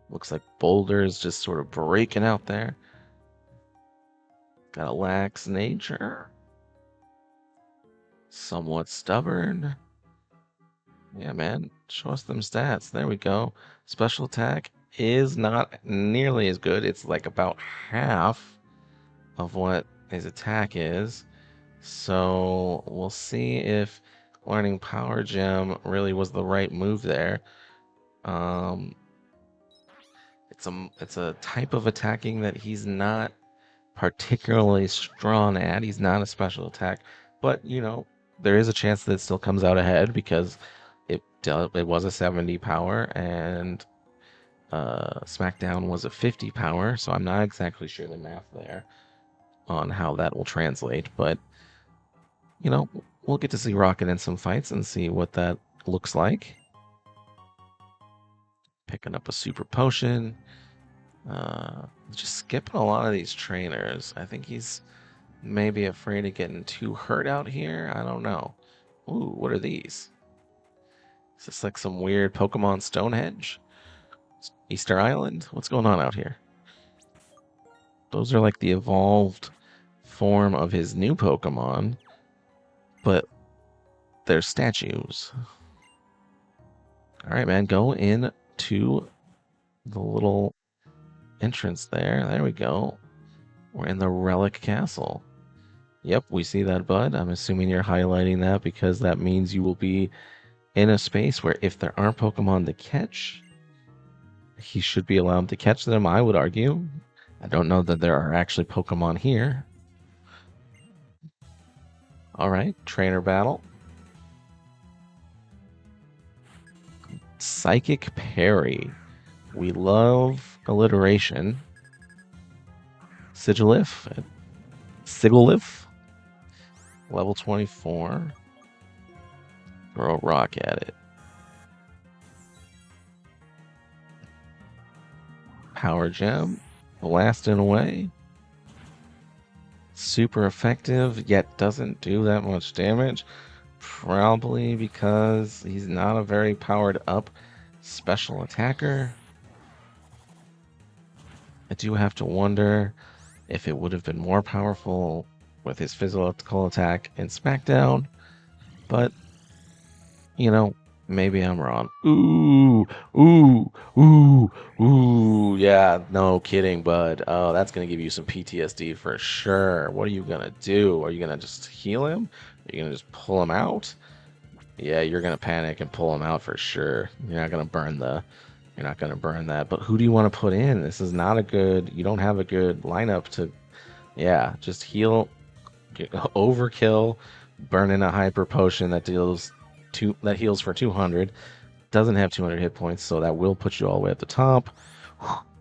Looks like Boulder is just sort of breaking out there. Got a lax nature. Somewhat stubborn. Yeah, man. Show us them stats. There we go. Special attack is not nearly as good. It's like about half of what his attack is. So we'll see if learning Power Gem really was the right move there. It's a type of attacking that he's not particularly strong at. He's not a special attack, but you know, there is a chance that it still comes out ahead because it was a 70 power and SmackDown was a 50 power, so I'm not exactly sure the math there on how that will translate, but you know, we'll get to see Rocket in some fights and see what that looks like. Picking up a super potion. Just skipping a lot of these trainers. I think he's maybe afraid of getting too hurt out here. I don't know. Ooh, what are these? Is this like some weird Pokemon Stonehenge? Easter Island? What's going on out here? Those are like the evolved form of his new Pokemon, but they're statues. Alright, man, go in to the little entrance there. There we go. We're in the Relic Castle. Yep, we see that, bud. I'm assuming you're highlighting that because that means you will be in a space where if there aren't Pokemon to catch, he should be allowed to catch them, I would argue. I don't know that there are actually Pokemon here. Alright, trainer battle. Psychic Parry. We love alliteration. Sigilif. Level 24. Throw a rock at it. Power Gem. Blasting away. Super effective, yet doesn't do that much damage. Probably because he's not a very powered up special attacker. I do have to wonder if it would have been more powerful with his physical attack in SmackDown, but you know, maybe I'm wrong. Ooh, yeah, no kidding, bud. Oh, that's gonna give you some PTSD for sure. What are you gonna do? Are you gonna just heal him? Are you gonna just pull him out? Yeah, you're gonna panic and pull him out for sure. You're not gonna burn that. But who do you want to put in? This is not a good. You don't have a good lineup to. Yeah, just heal. Overkill. Burn in a hyper potion that heals for 200. doesn't have 200 hit points, so that will put you all the way at the top.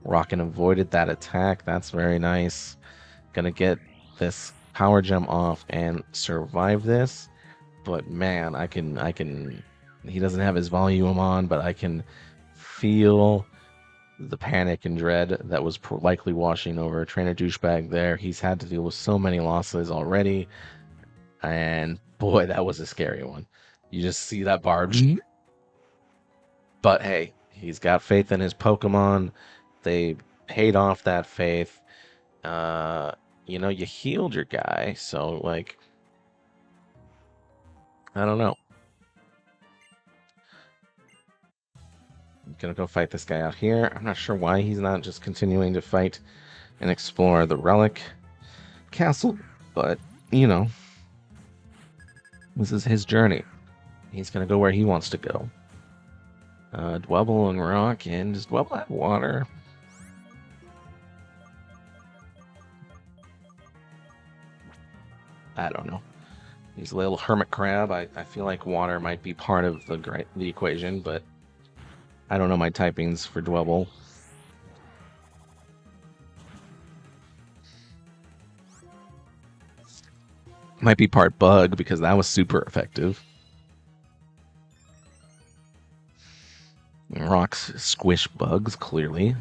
Rockin' avoided that attack. That's very nice. Gonna get this power gem off and survive this. But man, I can. He doesn't have his volume on, but I can feel the panic and dread that was likely washing over Trainer JooshBagg there. He's had to deal with so many losses already, and boy, that was a scary one. You just see that barb. But hey, he's got faith in his Pokemon. They paid off that faith. You healed your guy, so like, I don't know. I'm gonna go fight this guy out here. I'm not sure why he's not just continuing to fight and explore the relic castle, but this is his journey. He's gonna go where he wants to go. Dwebble and rock, and does Dwebble have water? I don't know. He's a little hermit crab. I feel like water might be part of the equation, but I don't know my typings for Dwebble. Might be part bug because that was super effective. Rocks squish bugs, clearly.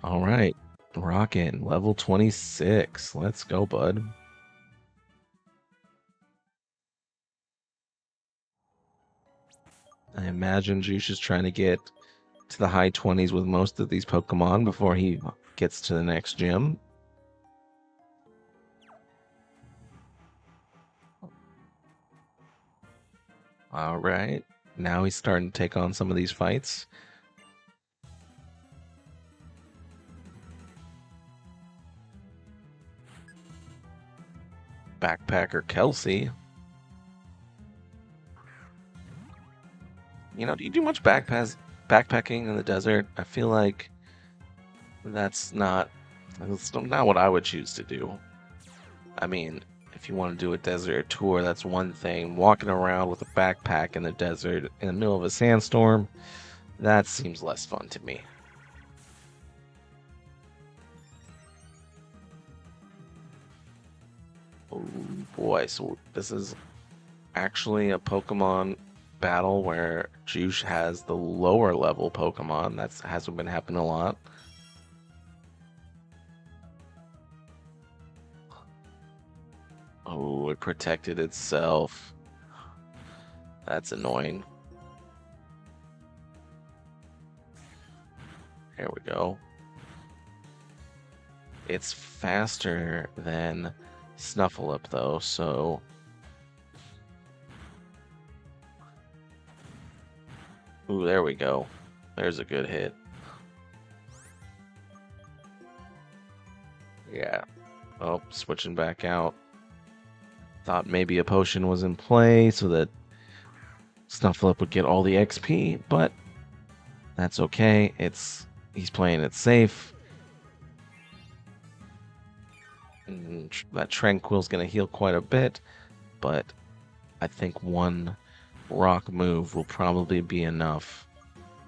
All right, Rockin', level 26. Let's go, bud. I imagine Joosh is trying to get to the high 20s with most of these Pokemon before he gets to the next gym. All right, now he's starting to take on some of these fights. Backpacker Kelsey. Do you do much backpacking in the desert? I feel like that's not what I would choose to do. I mean, if you want to do a desert tour, that's one thing. Walking around with a backpack in the desert in the middle of a sandstorm, that seems less fun to me. Oh boy, so this is actually a Pokemon battle where Joosh has the lower level Pokemon. That hasn't been happening a lot. Oh, it protected itself. That's annoying. There we go. It's faster than Snuffleup though, so ooh, there we go. There's a good hit. Yeah. Oh, switching back out. Thought maybe a potion was in play so that Snuffleup would get all the XP, but that's okay. He's playing it safe. And that Tranquil's gonna heal quite a bit, but I think one rock move will probably be enough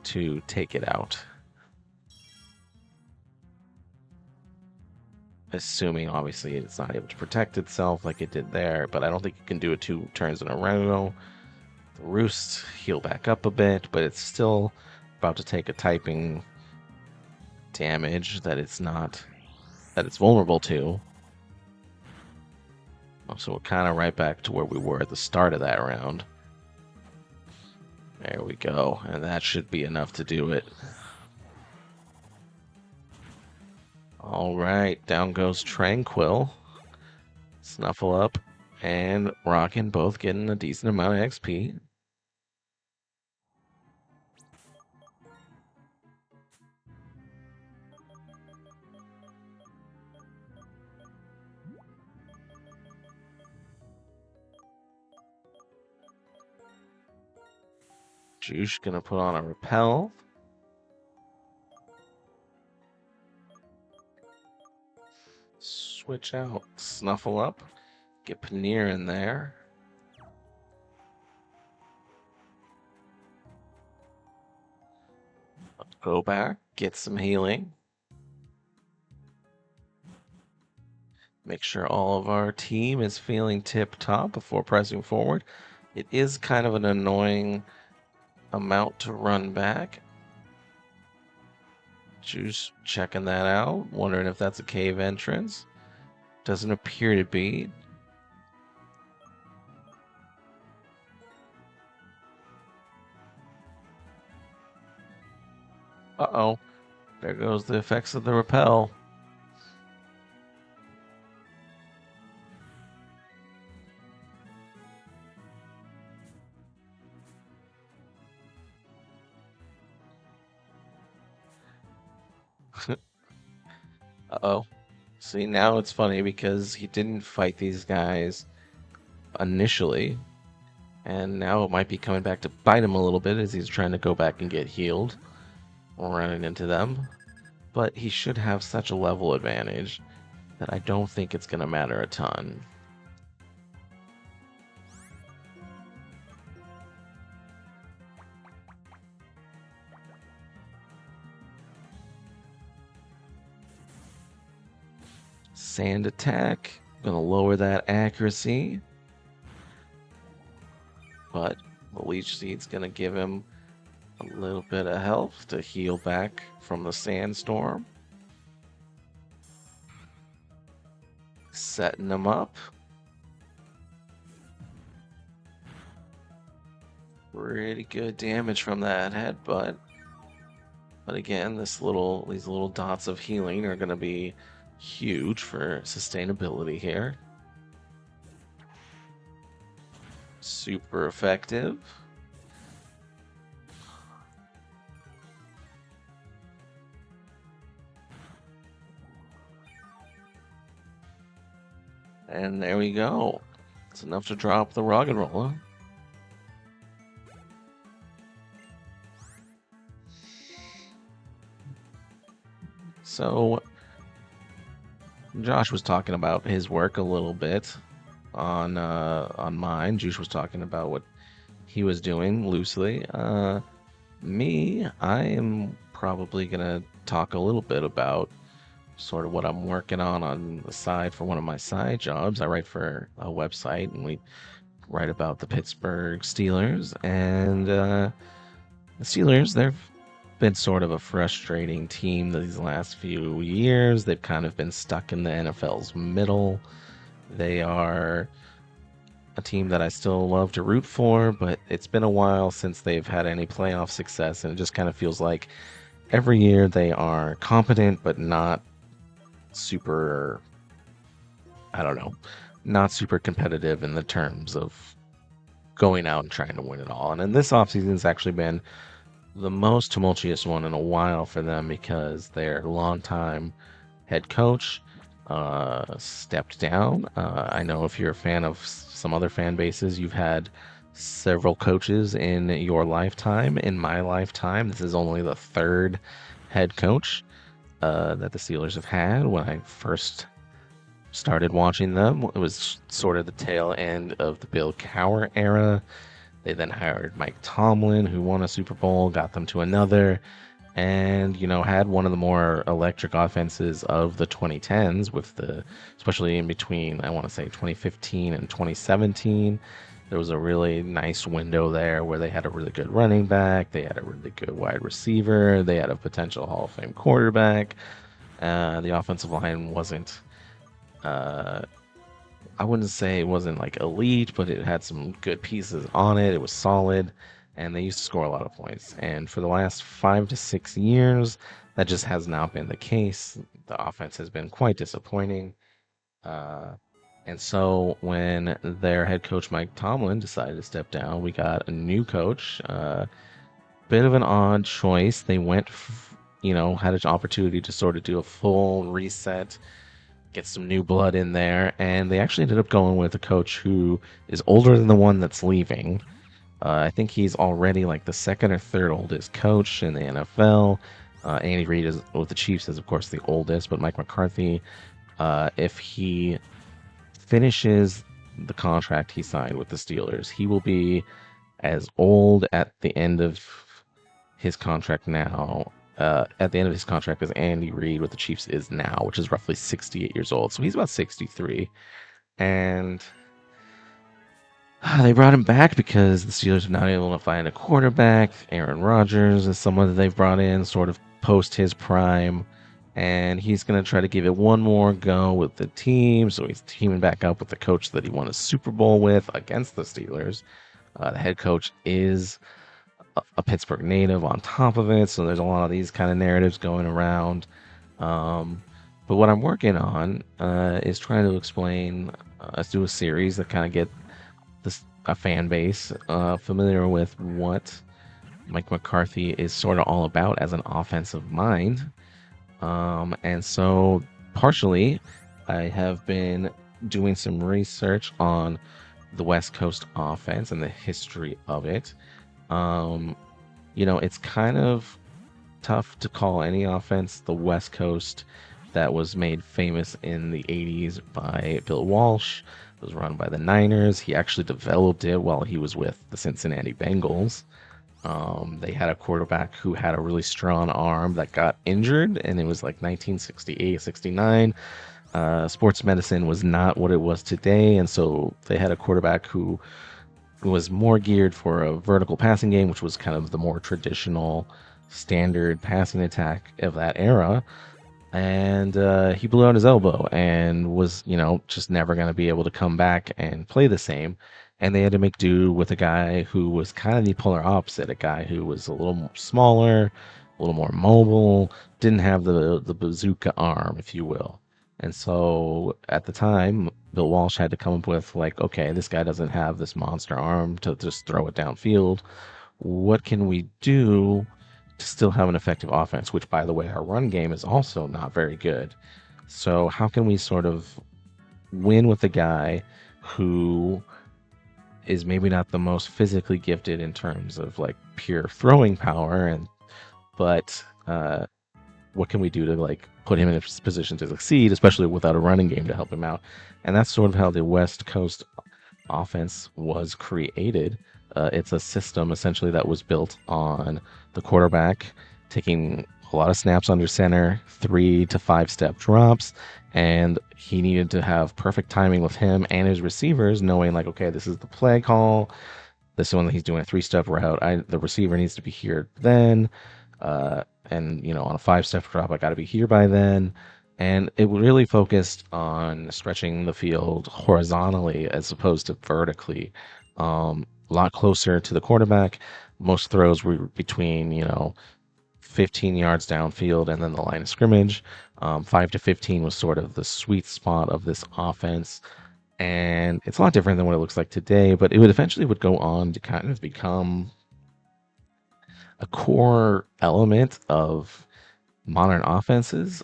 to take it out. Assuming, obviously, it's not able to protect itself like it did there, but I don't think it can do it 2 turns in a row. The Roost heal back up a bit, but it's still about to take a typing damage that it's vulnerable to. So we're kind of right back to where we were at the start of that round. There we go, and that should be enough to do it. All right, down goes Tranquil. Snuffleup and Rockin' both getting a decent amount of XP. Joosh gonna put on a Repel. Switch out Snuffleup. Get Paneer in there. Go back, get some healing. Make sure all of our team is feeling tip-top before pressing forward. It is kind of an annoying amount to run back. Joosh checking that out, wondering if that's a cave entrance. Doesn't appear to be. Uh-oh. There goes the effects of the repel. Uh-oh. See, now it's funny because he didn't fight these guys initially, and now it might be coming back to bite him a little bit as he's trying to go back and get healed, running into them. But he should have such a level advantage that I don't think it's going to matter a ton. Sand attack, gonna lower that accuracy. But the leech seed's gonna give him a little bit of health to heal back from the sandstorm. Setting him up. Pretty good damage from that headbutt. But again, these little dots of healing are gonna be huge for sustainability here. Super effective. And there we go. It's enough to drop the rock and roller. So Josh was talking about his work a little bit on mine. Joosh was talking about what he was doing loosely. Me, I am probably gonna talk a little bit about sort of what I'm working on the side for one of my side jobs. I write for a website, and we write about the Pittsburgh Steelers. And the Steelers, they've been sort of a frustrating team these last few years. They've kind of been stuck in the NFL's middle. They are a team that I still love to root for, but it's been a while since they've had any playoff success, and it just kind of feels like every year they are competent, but not super, I don't know, not super competitive in the terms of going out and trying to win it all. And in this offseason, it's actually been the most tumultuous one in a while for them because their longtime head coach stepped down. I know if you're a fan of some other fan bases, you've had several coaches in your lifetime. In my lifetime, this is only the third head coach that the Steelers have had. When I first started watching them, it was sort of the tail end of the Bill Cowher era. They then hired Mike Tomlin, who won a Super Bowl, got them to another, and, had one of the more electric offenses of the 2010s especially in between, I want to say 2015 and 2017. There was a really nice window there where they had a really good running back, they had a really good wide receiver, they had a potential Hall of Fame quarterback. The offensive line wasn't, I wouldn't say it wasn't like elite, but it had some good pieces on it. It was solid, and they used to score a lot of points. And for the last 5 to 6 years, that just has not been the case. The offense has been quite disappointing. And so when their head coach, Mike Tomlin, decided to step down, we got a new coach. Bit of an odd choice. They went, had an opportunity to sort of do a full reset, get some new blood in there, and they actually ended up going with a coach who is older than the one that's leaving. I think he's already like the second or third oldest coach in the NFL. Andy Reid is with the Chiefs is of course the oldest, but Mike McCarthy, if he finishes the contract he signed with the Steelers. He will be as old at the end of his contract now, at the end of his contract as Andy Reid with the Chiefs is now, which is roughly 68 years old. So he's about 63. And they brought him back because the Steelers are not able to find a quarterback. Aaron Rodgers is someone that they've brought in sort of post his prime. And he's going to try to give it one more go with the team. So he's teaming back up with the coach that he won a Super Bowl with against the Steelers. The head coach is a Pittsburgh native on top of it. So there's a lot of these kind of narratives going around. But what I'm working on is trying to explain, let's do a series that kind of get a fan base familiar with what Mike McCarthy is sort of all about as an offensive mind. And so partially I have been doing some research on the West Coast offense and the history of it. It's kind of tough to call any offense the West Coast that was made famous in the 80s by Bill Walsh. It was run by the Niners. He actually developed it while he was with the Cincinnati Bengals. They had a quarterback who had a really strong arm that got injured, and it was like 1968, 69. Sports medicine was not what it was today, and so they had a quarterback who was more geared for a vertical passing game, which was kind of the more traditional standard passing attack of that era. And he blew out his elbow and was, just never going to be able to come back and play the same. And they had to make do with a guy who was kind of the polar opposite, a guy who was a little more smaller, a little more mobile, didn't have the bazooka arm, if you will. And so at the time, Bill Walsh had to come up with okay, this guy doesn't have this monster arm to just throw it downfield. What can we do to still have an effective offense, which, by the way, our run game is also not very good. So how can we sort of win with a guy who is maybe not the most physically gifted in terms of pure throwing power, but what can we do to put him in a position to succeed, especially without a running game to help him out? And that's sort of how the West Coast offense was created. It's a system essentially that was built on the quarterback taking a lot of snaps under center, 3 to 5 step drops, and he needed to have perfect timing with him and his receivers, knowing okay, this is the play call. This is when he's doing a 3-step route. The receiver needs to be here then, and on a 5-step drop, I got to be here by then. And it really focused on stretching the field horizontally as opposed to vertically. A lot closer to the quarterback. Most throws were between 15 yards downfield and then the line of scrimmage. 5 to 15 was sort of the sweet spot of this offense. And it's a lot different than what it looks like today, but it would eventually go on to kind of become a core element of modern offenses.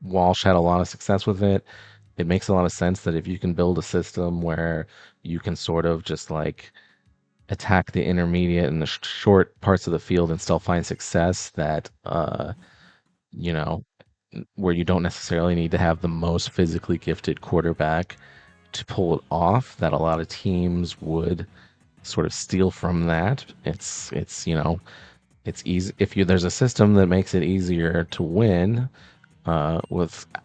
Walsh had a lot of success with it. It makes a lot of sense that if you can build a system where you can sort of just attack the intermediate and the short parts of the field and still find success, that where you don't necessarily need to have the most physically gifted quarterback to pull it off, that a lot of teams would sort of steal from that. It's easy if there's a system that makes it easier to win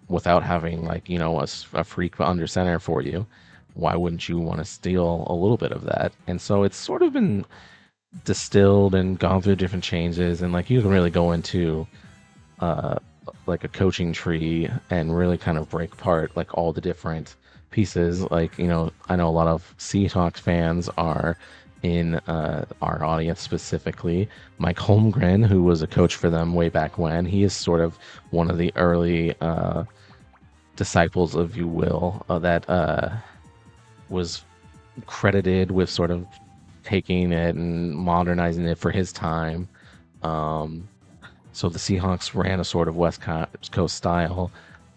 without having a freak under center for you. Why wouldn't you want to steal a little bit of that? And so it's sort of been distilled and gone through different changes, and you can really go into a coaching tree and really kind of break apart all the different pieces. I know a lot of Seahawks fans are in our audience, specifically Mike Holmgren, who was a coach for them way back when. He is sort of one of the early disciples, if you will, that was credited with sort of taking it and modernizing it for his time. So the Seahawks ran a sort of West Coast style.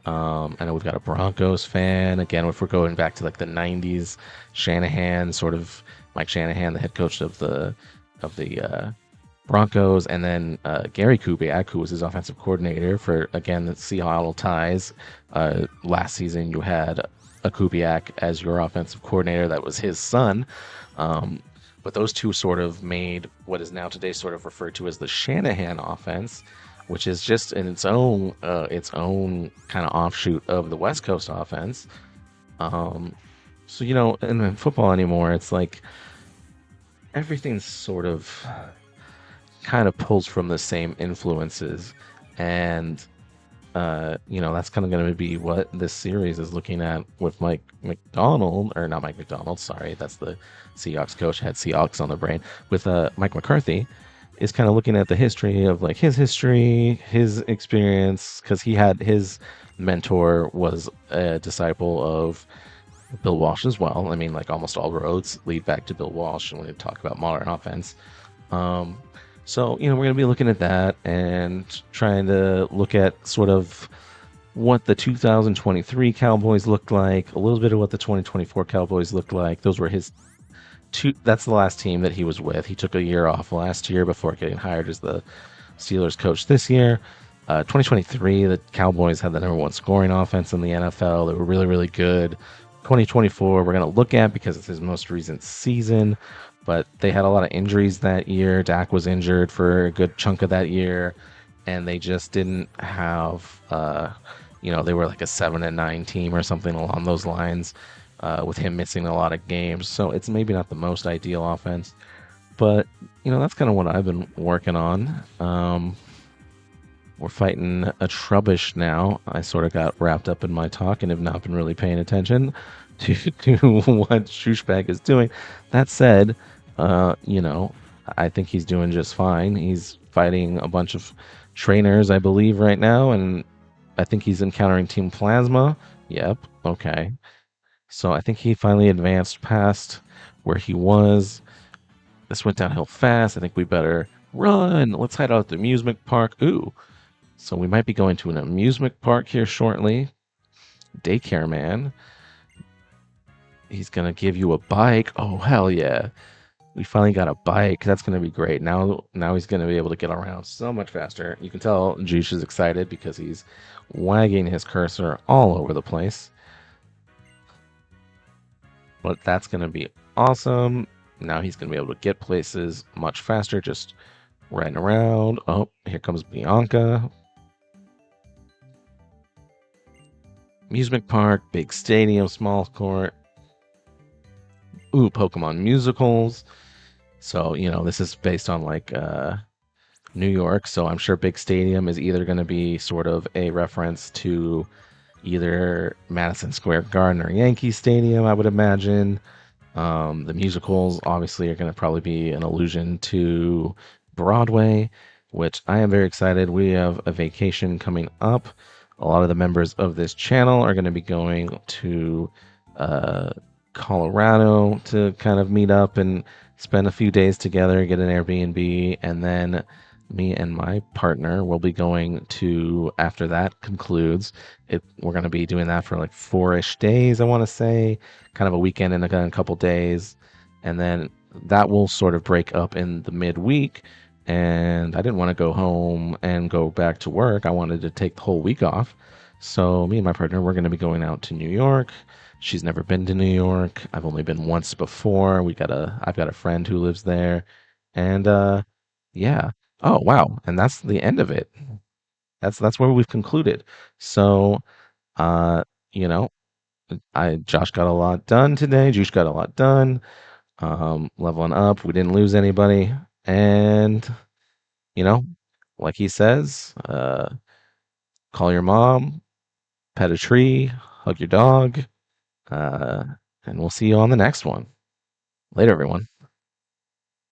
I know we've got a Broncos fan. Again, if we're going back to the 90s, Shanahan, sort of Mike Shanahan, the head coach of the Broncos, and then Gary Kubiak, who was his offensive coordinator for, again, the Seattle ties. Last season, you had a Kubiak as your offensive coordinator. That was his son. But those two sort of made what is now today sort of referred to as the Shanahan offense, which is just in its own kind of offshoot of the West Coast offense. So in football anymore, it's like everything's sort of kind of pulls from the same influences, and that's kind of going to be what this series is looking at with Mike McDonald, or not Mike McDonald, sorry, that's the Seahawks coach, had Seahawks on the brain, with Mike McCarthy, is kind of looking at the history of like his history, his experience, because he had his mentor was a disciple of Bill Walsh as well. I mean, like almost all roads lead back to Bill Walsh when we talk about modern offense. So, we're going to be looking at that and trying to look at sort of what the 2023 Cowboys looked like, a little bit of what the 2024 Cowboys looked like. Those were his two. That's the last team that he was with. He took a year off last year before getting hired as the Steelers coach this year. 2023, the Cowboys had the number one scoring offense in the NFL. They were really, really good. 2024, we're going to look at because it's his most recent season. But they had a lot of injuries that year. Dak was injured for a good chunk of that year, and they just didn't have, they were like a 7-9 team or something along those lines, with him missing a lot of games. So it's maybe not the most ideal offense, but that's kind of what I've been working on. We're fighting a Trubbish now. I sort of got wrapped up in my talk and have not been really paying attention to what JooshBagg is doing. That said, I think he's doing just fine. He's fighting a bunch of trainers, I believe, right now, and I think he's encountering Team Plasma. Yep, okay. So I think he finally advanced past where he was. This went downhill fast. I think we better run. Let's head out to the amusement park. Ooh. So we might be going to an amusement park here shortly. Daycare man. He's going to give you a bike. Oh, hell yeah. We finally got a bike. That's going to be great. Now he's going to be able to get around so much faster. You can tell Joosh is excited because he's wagging his cursor all over the place. But that's going to be awesome. Now he's going to be able to get places much faster, just riding around. Oh, here comes Bianca. Amusement park, big stadium, small court. Ooh, Pokemon musicals. So, this is based on like New York. So I'm sure Big Stadium is either going to be sort of a reference to either Madison Square Garden or Yankee Stadium, I would imagine. The musicals obviously are going to probably be an allusion to Broadway, which I am very excited. We have a vacation coming up. A lot of the members of this channel are going to be going to Colorado to kind of meet up and spend a few days together, get an Airbnb, and then me and my partner will be going to, after that concludes, we're going to be doing that for like 4-ish days, I want to say, kind of a weekend and a couple days, and then that will sort of break up in the midweek. And I didn't want to go home and go back to work. I wanted to take the whole week off. So me and my partner, we're going to be going out to New York. She's never been to New York. I've only been once before. I've got a friend who lives there. And yeah. Oh, wow. And that's the end of it. That's where we've concluded. So, uh, you know, Josh got a lot done today. Joosh got a lot done. Leveling up. We didn't lose anybody. And, like he says, call your mom, pet a tree, hug your dog, and we'll see you on the next one. Later, everyone.